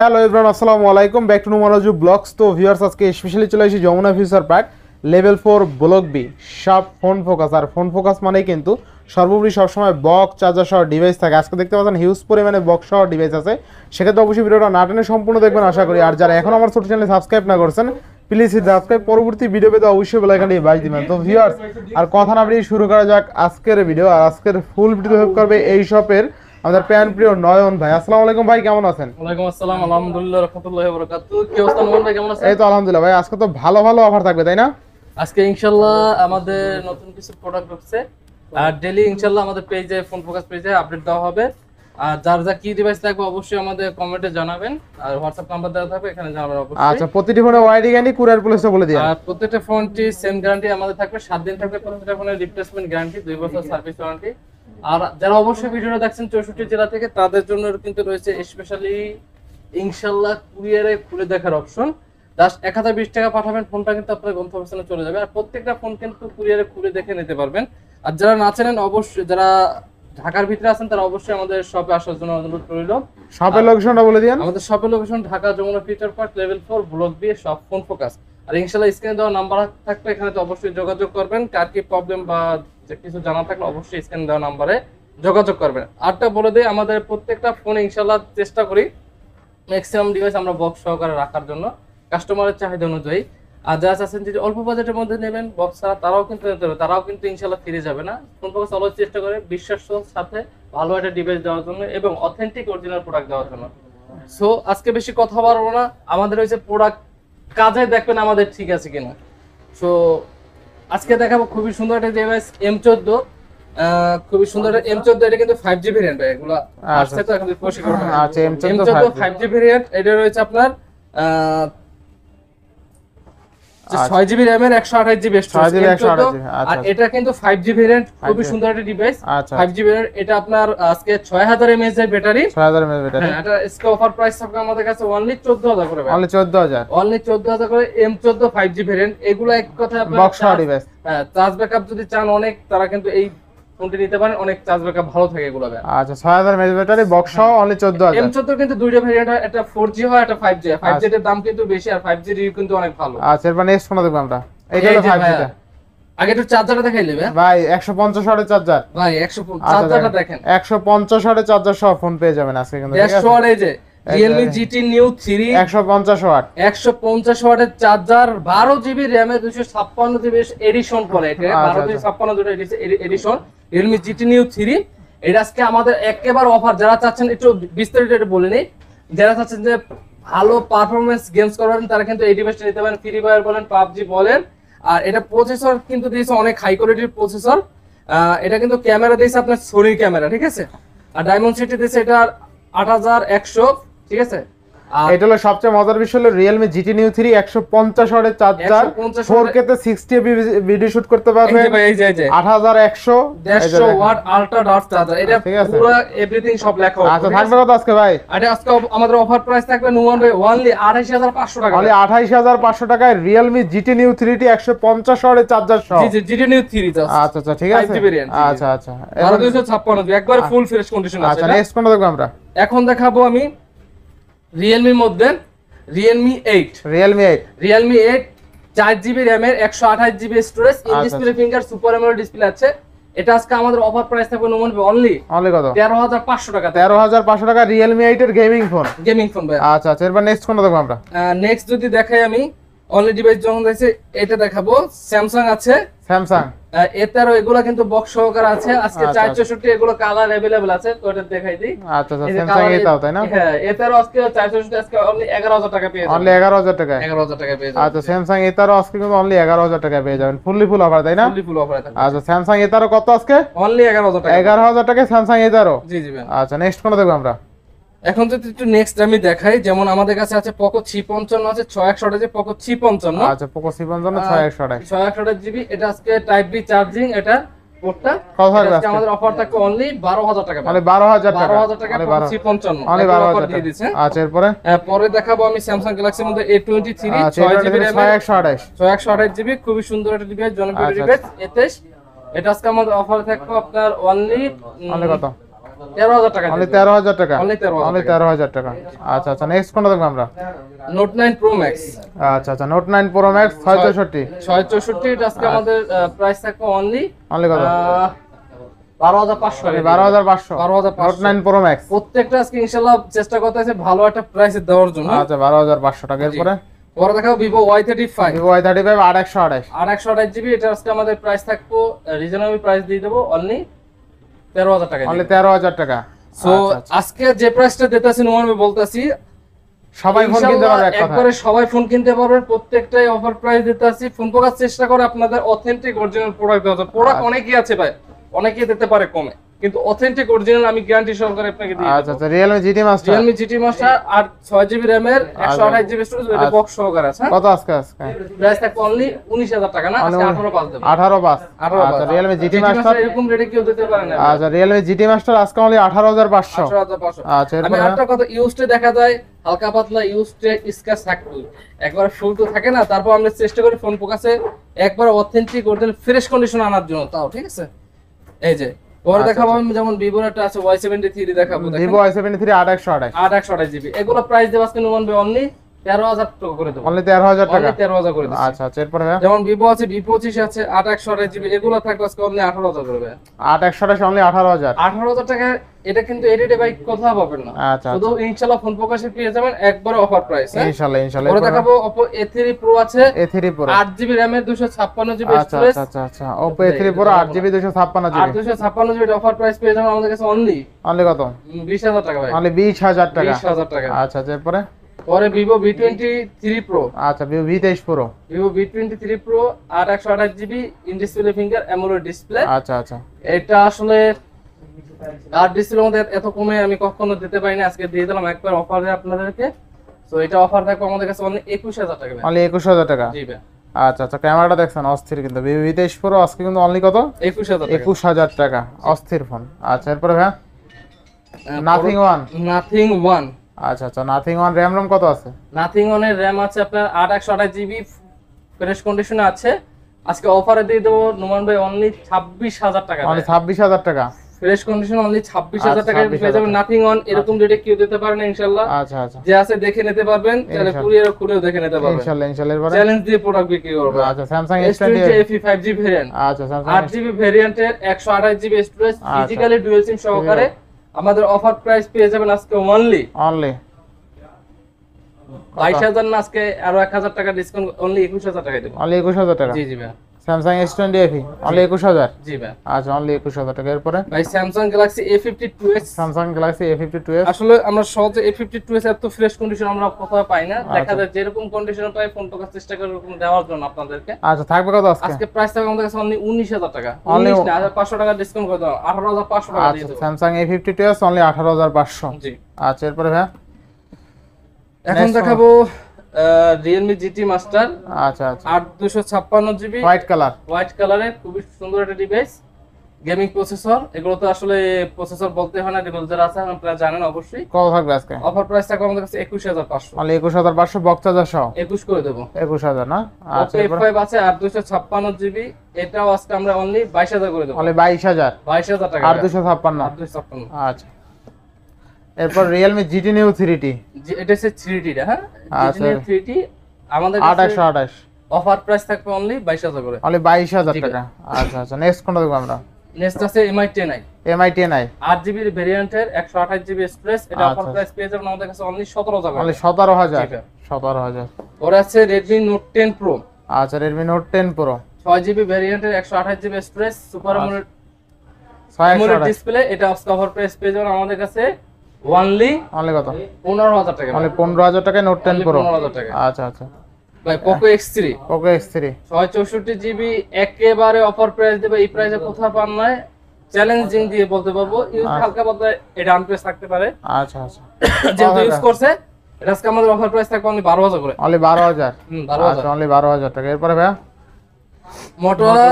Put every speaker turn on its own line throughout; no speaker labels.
Hello everyone, আসসালামু আলাইকুম, back to নুমারাজু ব্লগস। তো ভিউয়ার্স, আজকে স্পেশালি চলে এসেছি Jamuna future park level 4 block B সব ফোন ফোকাস। আর ফোন ফোকাস মানে কিন্তু সর্বোপরি সবসময় বক্স চার্জার সহ ডিভাইস থাকে। আজকে দেখতে পাচ্ছেন হিউজ পরিমাণে বক্স সহ ডিভাইস আছে, সেক্ষেত্রে অবশ্যই ভিডিওটা না টেনে সম্পূর্ণ দেখবেন আশা করি। আর যারা এখন আমার ছোট চ্যানেলে সাবস্ক্রাইব না করছেন, প্লিজ সাবস্ক্রাইব, পরবর্তী ভিডিও পেতে অবশ্যই বেল আইকনটি বাজ দিবেন। তো ভিউয়ার্স, আর কথা না বাড়িয়ে শুরু করা যাক আজকের ভিডিও। আর আজকের ফুল ভিডিও হেল্প করবে এই শপের আমাদের প্যান প্রিয় নয়ন ভাই। আসসালামু আলাইকুম ভাই, কেমন আছেন?
ওয়ালাইকুম আসসালাম, আলহামদুলিল্লাহ, রাহমাতুল্লাহি ওয়া বারাকাতুহু। কি অবস্থা নয়ন ভাই, কেমন আছেন?
এই তো আলহামদুলিল্লাহ ভাই। আজকে তো ভালো ভালো অফার থাকবে, তাই না?
আজকে ইনশাআল্লাহ আমাদের নতুন কিছু প্রোডাক্ট ঢুকছে, আর ডেইলি ইনশাআল্লাহ আমাদের পেজে, ফোন ফোকাস পেজে আপডেট দেওয়া হবে। আর যার যা কি ডিভাইস থাকবে অবশ্যই আমাদের কমেন্টে জানাবেন, আর হোয়াটসঅ্যাপ নাম্বার দেওয়া থাকবে, এখানে জানাবেন অবশ্যই।
আচ্ছা, প্রতিটি ফোনে ওয়ারেন্টি গ্যারান্টি, কুরিয়ার পুলিশটা বলে দিন।
আর প্রত্যেকটা ফোনটি সেম গ্যারান্টি আমাদের থাকবে, 7 দিন থাকবে প্রত্যেকটা ফোনের রিপ্লেসমেন্ট গ্যারান্টি, 2 বছর সার্ভিস ওয়ারেন্টি। আর যারা অবশ্যই ভিডিওটা দেখছেন 64 জেলা থেকে, তাদের জন্য কিন্তু রয়েছে স্পেশালি ইনশাআল্লাহ কুরিয়ারে খুলে দেখার অপশন। জাস্ট 1020 টাকা পাঠাবেন, ফোনটা কিন্তু আপনার গন্তব্যস্থানে চলে যাবে। আর প্রত্যেকটা ফোন কিন্তু কুরিয়ারে খুলে দেখে নিতে পারবেন। আর যারা না চেনেন, অবশ্যই যারা ঢাকার ভিতরে আছেন তারা অবশ্যই আমাদের শপে আসার জন্য অনুরোধ রইল।
শপের লোকেশনটা বলে দিন।
আমাদের শপের location Dhaka Jamuna future park level 4 block B shop Phone focus. আর ইনশাআল্লাহ স্ক্রিনে দেওয়া নাম্বার থাকবে, এখানে তো অবশ্যই যোগাযোগ করবেন। কার কি প্রবলেম বা কিছু জানা থাকলে অবশ্যই স্ক্রিনে দেওয়া নাম্বারে যোগাযোগ করবেন। আরটা বলে দেই, আমাদের প্রত্যেকটা ফোনে ইনশাআল্লাহ চেষ্টা করি ম্যাক্সিমাম ডিভাইস আমরা বক্স সহকারে রাখার জন্য, কাস্টমারের চাহিদা অনুযায়ী। আর যারা আছেন যদি অল্প বাজেটের মধ্যে নেবেন বক্স ছাড়া, তারাও কিন্তু নিতে হবে, তারাও কিন্তু ইনশাআল্লাহ ফিরে যাবে না। ফোন ফোকাস অলওয়েজ চেষ্টা করে বিশ্বাসের সাথে ভালো একটা ডিভাইস দেওয়ার জন্য এবং অথেন্টিক অরিজিনাল প্রোডাক্ট দেওয়ার জন্য। সো আজকে বেশি কথা বলবো না, আমাদের হচ্ছে প্রোডাক্ট কাজে দেখবেন আমাদের ঠিক আছে কিনা। সো আজকে দেখাবো খুবই সুন্দর একটা ডিভাইস M14, খুবই সুন্দর M14। এটা কিন্তু 5G ভেরিয়েন্ট, এগুলো আসছে তো এখন প্রশিক্ষণ।
আচ্ছা,
M14 5G ভেরিয়েন্ট, এটা রয়েছে আপনার 6GB RAM এর 128GB স্টোরেজ। আর এটা কিন্তু 5G ভেরিয়েন্ট, খুবই সুন্দর একটা ডিভাইস। 5G ভেরিয়েন্ট, এটা আপনার আজকে 6000 mAh এর ব্যাটারি। 6000 mAh battery. হ্যাঁ, এটা আজকে অফার প্রাইস থাকবে আমাদের কাছে অনলি 14000 করে।
অনলি 14000
করে M14 5G ভেরিয়েন্ট। এগুলো এক কথা
বক্স ডিভাইস।
হ্যাঁ, চার্জ ব্যাকআপ যদি চান অনেক, তারা কিন্তু এই ফোনটি নিতে পারেন, অনেক চার্জ ব্যাকআপ ভালো থাকে এগুলো।
আচ্ছা, 6000 mAh ব্যাটারি, বক্স সহ অনলি 14000।
M14 কিন্তু দুইটা ভেরিয়েন্ট হয়, একটা 4G হয়, একটা 5G হয়। 5G এর দাম কিন্তু বেশি, আর 5G রিভিউ কিন্তু অনেক ভালো।
আচ্ছা, এরপর নেক্সট ফোন দেখব আমরা। এইটা হলো 5G টা।
আগে একটু চার্জারটা দেখাই নেবে
ভাই। 150 ওয়াটের চার্জার ভাই।
150 চার্জারটা দেখেন,
150 ওয়াটের চার্জার সহ ফোন পেয়ে যাবেন আজকে কিন্তু।
150 ওয়াট, এই যে Realme GT Neo 3
150 ওয়াট,
150 ওয়াটের চার্জার, 12GB RAM এর 256GB এডিশন পড়ে। এটা 1256GB addition Realme GT Neo 3। এটা আজকে আমাদের একেবারে অফার। যারা চাচ্ছেন একটু বিস্তারিত এটা বলে নেই, যারা চাচ্ছেন যে ভালো পারফরম্যান্স গেমস করবেন, তারা কিন্তু এই ডিভাইসটা নিতে পারেন। ফ্রি ফায়ার বলেন, PUBG বলেন। আর এটা প্রসেসর কিন্তু দিয়েছে অনেক হাই কোয়ালিটির প্রসেসর। এটা কিন্তু ক্যামেরা দিয়েছে আপনার সোনি ক্যামেরা, ঠিক আছে। আর ডায়মন্ড সিটি দিয়েছে এটা 8100, ঠিক আছে।
এটা হলো সবচেয়ে মজার বিষয়, হলো Realme GT Neo 3 150 ওয়াটের চার্জার, 4K তে 60 MB ভিডিও শুট করতে পারবে।
এই যে
8100
150 ওয়াট আলট্রা ডার্ক চার্জার। এটা পুরো এভরিথিং সব লেখা আছে।
আচ্ছা, থাকবে কত আজকে ভাই?
এটা আজকে আমাদের অফার প্রাইস থাকবে নুমান ভাই অনলি 28500 টাকা।
অনলি 28500 টাকায় Realme GT Neo 3 150 ওয়াটের চার্জার সহ।
জি GT Neo 3 জাস্ট।
আচ্ছা, ঠিক আছে।
আচ্ছা,
এবার
256 একবার ফুল ফ্রেশ কন্ডিশন আছে।
আচ্ছা, নেক্সট কোনটা দেখব আমরা?
এখন দেখাবো আমি Realme মধ্যে Realme 8 4GB RAM এর 128GB storage, in display finger super AMOLED display আছে। এটা আজকে আমাদের অফার প্রাইস থাকবে নুমান ভাই অনলি
কত?
13500 টাকা।
13500 টাকা Realme 8 এর গেমিং ফোন
ভাই।
আচ্ছা, এরপর নেক্সট কোনটা দেখব আমরা?
নেক্সট যদি দেখাই আমি অনলি ডিভাইস যখন আছে, এটা দেখাবো স্যামসাং আছে।
স্যামসাং
এটারও এগুলা কিন্তু বক্স সহকারে আছে। আজকে 464 এগুলো কালার अवेलेबल আছে, তো এটা দেখাই দিই।
আচ্ছা, স্যামসাং এটাও তাই না?
হ্যাঁ, এটারও আজকে 464 আজকে অনলি 11000 টাকা পেয়ে যাবেন।
অনলি 11000 টাকা।
11000 টাকা পেয়ে যাবেন।
আচ্ছা, স্যামসাং এটারও আজকে কিন্তু অনলি 11000 টাকা পেয়ে যাবেন। ফুল অফার তাই না?
ফুল অফার আছে।
আচ্ছা, স্যামসাং এটারও কত আজকে?
অনলি 11000 টাকা।
11000 টাকা স্যামসাং এটারও।
জি ভাই।
আচ্ছা, নেক্সট কোনটা দেখব আমরা?
এখন যদি একটু নেক্সট আমি দেখাই, যেমন আমাদের কাছে আছে Poco C55 আছে 6128 Poco C55।
আচ্ছা, Poco C55
6128GB। এটা আজকে টাইপ বি চার্জিং, এটা পোর্টটা
কত থাকবে
আজকে আমাদের অফার থাকবে অনলি 12000 টাকা।
মানে 12000 টাকা।
12000 টাকা Poco C55
অনলি 12000 টাকা দিয়ে দিয়েছে। আচ্ছা, এরপরে
পরে দেখাবো আমি Samsung Galaxy মধ্যে A23 6GB RAM 6128GB, খুবই সুন্দর একটা ডিভাইস, জনপ্রিয় ডিভাইস। A23 এটা আজকে আমাদের অফার থাকবে আপনার অনলি
কত?
13,000 টাকা,
অনলি 13,000 টাকা,
অনলি 13,000
অনলি 13,000 টাকা। আচ্ছা আচ্ছা, নেক্সট কোনটা দেখব আমরা?
Note 9 pro max.
আচ্ছা আচ্ছা, নোট 9 প্রো ম্যাক্স 664,
664 এটা আজকে আমাদের প্রাইস থাকবে অনলি
কত?
12,500 টাকা,
12,500,
12,500
নোট 9 প্রো ম্যাক্স।
প্রত্যেকটা আজকে ইনশাআল্লাহ চেষ্টা করতেছে ভালো একটা প্রাইসে দেওয়ার জন্য।
আচ্ছা 12,500 টাকা। এরপরে
পরে দেখাবো Vivo Y35,
Vivo Y35 8128,
828 GB. এটা আজকে আমাদের প্রাইস থাকবো রিজনেবল প্রাইস দিয়ে দেবো অনলি 13,000 টাকা,
অনলি 13,000 টাকা।
সো আজকে যে প্রাইসটা দিতেছি নোমান ভাই বলতাছি
সবাই ফোন কিনতে পারবে এক কথা,
একবারে সবাই ফোন কিনতে পারবে, প্রত্যেকটাই অফার প্রাইস দিতেছি। ফোন পাওয়ার চেষ্টা করে আপনাদের অথেন্টিক অরিজিনাল প্রোডাক্ট দেওয়া যায়। প্রোডাক্ট অনেকই আছে ভাই, অনেকেই দিতে পারে কমে, কিন্তু অথেন্টিক অরিজিনাল আমি গ্যারান্টি সহকারে আপনাকে দিয়ে
আচ্ছা আচ্ছা, Realme GT Master,
Realme GT Master আর 6GB RAM এর 128 GB স্টোরেজ, এটা বক্স সহকারে আছে।
কত আজকে?
প্রাইস থাকবে অনলি 19,000 টাকা, না আজকে 18,500 দেব,
18,500। আচ্ছা, Realme GT Master
এরকম রেটে কেউ দিতে পারে না।
আচ্ছা, Realme GT Master আজকে অনলি 18,500।
18,500।
আচ্ছা,
আমি
এরপরে
একটা কথা, ইউজড দেখা যায় হালকা পাতলা ইউজড স্ক্র্যাচ থাকে, একবার ফুল তো থাকে না। তারপর আমরা চেষ্টা করি ফোন কাছে একবার অথেন্টিক অরিজিনাল ফ্রেশ কন্ডিশন আনার জন্য, তাও ঠিক আছে। এই যে পরে দেখাবো আমি, যেমন ভিভোর একটা আছে Y73 দেখাবো,
Vivo Y73 8128,
828 জিবি। এগুলো প্রাইস দেব আজকে নোমান ভাই অনলি 13,000 টাকা করে দেব,
অনলি 13,000 টাকা,
অনলি 13,000 করে দেব।
আচ্ছা আচ্ছা, এরপরে
যেমন ভিভো আছে V25 আছে 828 জিবি, এগুলো থাকবে আজকে অনলি 18,000 করে দেব।
8128 অনলি 18,000,
18,000 টাকা। এটা কিন্তু এডিটে ভাই কোথাও পাবেন না,
আচ্ছা
শুধু ইনশাআল্লাহ ফোন প্রকাশে পেয়ে যাবেন একবারে অফার প্রাইস।
ইনশাআল্লাহ ইনশাআল্লাহ।
পরে দেখাবো Oppo A3 Pro আছে,
A3 Pro
8GB RAM এর 256GB
আচ্ছা
স্টোরেজ।
আচ্ছা আচ্ছা, Oppo A3 Pro 8GB 256GB,
256GB offer price পেয়ে যাবেন আমাদের কাছে অনলি
অনলি কত?
20,000 টাকা ভাই,
অনলি 20,000 টাকা,
20,000 টাকা।
আচ্ছা আচ্ছা, এরপরে
পরে Vivo V23 Pro,
আচ্ছা Vivo V23 Pro,
Vivo V23 Pro 128GB in display finger AMOLED display.
আচ্ছা আচ্ছা,
এটা আসলে আর ডিসপ্লের মধ্যে এত কমে আমি কখনো দিতে পারি না, আজকে দিয়ে দিলাম একবার অফারে আপনাদেরকে। সো এটা অফার থাকবে আমাদের কাছে অনলি 21,000 টাকা ভাই,
অনলি 21,000 টাকা।
জি ভাই,
আচ্ছা আচ্ছা, ক্যামেরাটা দেখছেন অস্থির, কিন্তু Vivo V23 Pro আজকে কিন্তু অনলি কত?
21,000 টাকা,
21,000 টাকা, অস্থির ফোন। আচ্ছা, এরপরে ভাই Nothing One,
নাথিং ওয়ান।
আচ্ছা আচ্ছা, Nothing One RAM ROM কত আছে?
নাথিং ওয়ানের RAM আছে আপনার 828GB ফ্রেশ কন্ডিশনে আছে। আজকে অফারে দিয়ে দেবো নোমান ভাই অনলি 26,000 টাকা,
অনলি 26,000 টাকা,
ফ্রেশ কন্ডিশন অনলি 26,000 টাকা
26,000
পেয়ে যাবেন নাথিং ওয়ান। এরকম রেটে কেউ দিতে পারে না ইনশাআল্লাহ।
আচ্ছা আচ্ছা,
যে আছে দেখে নিতে পারবেন, তাহলে কুরিয়ার খুলেও দেখে নিতে পারবেন
ইনশাআল্লাহ ইনশাআল্লাহ। এরপরে
চ্যালেঞ্জ দিয়ে প্রোডাক্ট বিক্রি করবে।
আচ্ছা, Samsung
S20
S20,
FE 5G variant,
আচ্ছা Samsung
8GB ভেরিয়েন্টের 128GB storage, physically dual SIM সহকারে আমাদের অফার প্রাইস পেয়ে যাবেন আজকে অনলি
অনলি
22,000 না, আজকে আরো 1,000 টাকা ডিসকাউন্ট, অনলি 21,000 টাকায় দেব।
অনলি 21,000 টাকা।
জি জি ভাই,
Samsung S20 FE অনলি 21,000,
জি ভাই।
আচ্ছা অনলি 21,000 টাকা। এরপরে
ভাই Samsung Galaxy A52s,
Samsung Galaxy A52s,
আসলে আমরা সহজে A52s এত ফ্রেশ কন্ডিশন আমরা কোথাও পাই না, দেখা যায় যেরকম কন্ডিশনে পাই ফোন তো চেষ্টা করে এরকম দেওয়ার জন্য আপনাদেরকে।
আচ্ছা, থাকবে কত আজকে?
আজকে প্রাইস থাকবে আমাদের কাছে অনলি 19,000 টাকা,
Only
19 না, 500 টাকা ডিসকাউন্ট করে দাও, 18,500 টাকা দিয়ে
আচ্ছা,
দেব।
Samsung A52s only 18,500।
জি,
আচ্ছা, এরপরে ভাই
এখন দেখাবো Realme GT Master,
আচ্ছা আচ্ছা,
8/256GB
হোয়াইট কালার,
হোয়াইট কালারে, খুবই সুন্দর একটা ডিভাইস, গেমিং প্রসেসর। এগুলো তো আসলে প্রসেসর বলতে হয় না, এগুলো যারা আছে আপনারা জানেন অবশ্যই।
কত থাকবে আজকে?
অফার প্রাইস থাকবে আমাদের কাছে 21,500,
অনলি 21,500 বক্স চার্জার সহ
21 করে দেব।
21,000 না? আচ্ছা,
Oppo
এরপরে
F5 আছে 8/256GB, এটাও আজকে আমরা অনলি 22,000 করে দেব,
অনলি 22,000,
22,000 টাকা,
856।
856।
আচ্ছা, এরপর Realme GT Neo 3T,
এটা হচ্ছে 3D টা, হ্যাঁ
আচ্ছা।
GT Neo 3T আমাদের কাছে
2828
অফার প্রাইস থাকবে অনলি 22,000 করে,
অনলি 22,000
জি
টাকা। আচ্ছা আচ্ছা, নেক্সট কোনটা দেখব আমরা?
নেক্সট আছে MI 10i,
MI 10i
8GB ভেরিয়েন্টের 128GB স্টোরেজ, এটা অফার
আচ্ছা।
প্রাইস পেয়ে যাবেন আমাদের কাছে অনলি 17,000 করে,
অনলি 17,000,
জি ভাই।
17,000।
ওর আছে Redmi Note 10 Pro,
আচ্ছা, Redmi Note 10 Pro
6GB ভেরিয়েন্টের 128GB স্টোরেজ, সুপার
আচ্ছা।
AMOLED
628
ডিসপ্লে, এটা অফার প্রাইস পেয়ে যাবেন আমাদের কাছে অনলি
অনলি কত?
15,000 টাকা,
অনলি 15,000 টাকায় Note 10 Pro।
15,000 টাকা।
আচ্ছা আচ্ছা,
ভাই Poco X3,
Poco X3
664GB একেবারে অফার প্রাইস দেবে, এই প্রাইসে কোথাও পান নাই, চ্যালেঞ্জিং দিয়ে বলতে পারবো। ইউজ হালকা পাতলা এটা আনপ্রেস থাকতে পারে,
আচ্ছা আচ্ছা,
যেহেতু ইউজ করছে। এটা আজকে আমাদের অফার প্রাইস থাকবে অনলি 12,000 করে,
অনলি 12,000।
12,000।
আচ্ছা, অনলি 12,000 টাকা। এরপরে ভাই
Motorola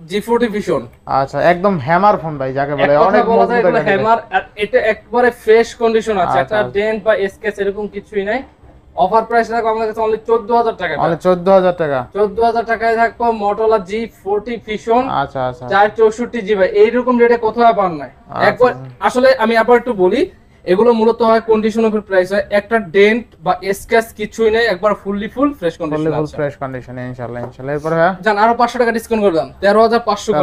G40 Vision,
আচ্ছা, একদম হ্যামার ফোন ভাই যাকে বলে, অনেক
বলা যায়
মজবুত
এগুলো
একটা
হ্যামার, আর এটা একবারে ফ্রেশ কন্ডিশন আছে,
আচ্ছা,
একটা
আচ্ছা।
ডেন্ট বা স্কেচ এরকম কিছুই নাই, অফার প্রাইস থাকবে আমাদের কাছে অনলি 14000 টাকা।
অনলি 14000 টাকা।
14000 টাকায় থাকবে Motorola G40 Fusion
আচ্ছা আচ্ছা
464GB। এইরকম রেটে কোথাও পান নাই। একবার আসলে আমি আবার একটু বলি, এগুলো মূলত হয় কন্ডিশন অফ প্রাইস হয়, একটা ডেন্ট বা স্ক্র্যাচ কিছুই নেই, একবার ফুল ফ্রেশ কন্ডিশন আছে।
ফুল ফ্রেশ কন্ডিশনে ইনশাআল্লাহ। এরপর হ্যাঁ
জান আরো 500 টাকা ডিসকাউন্ট করে দাম, 13500।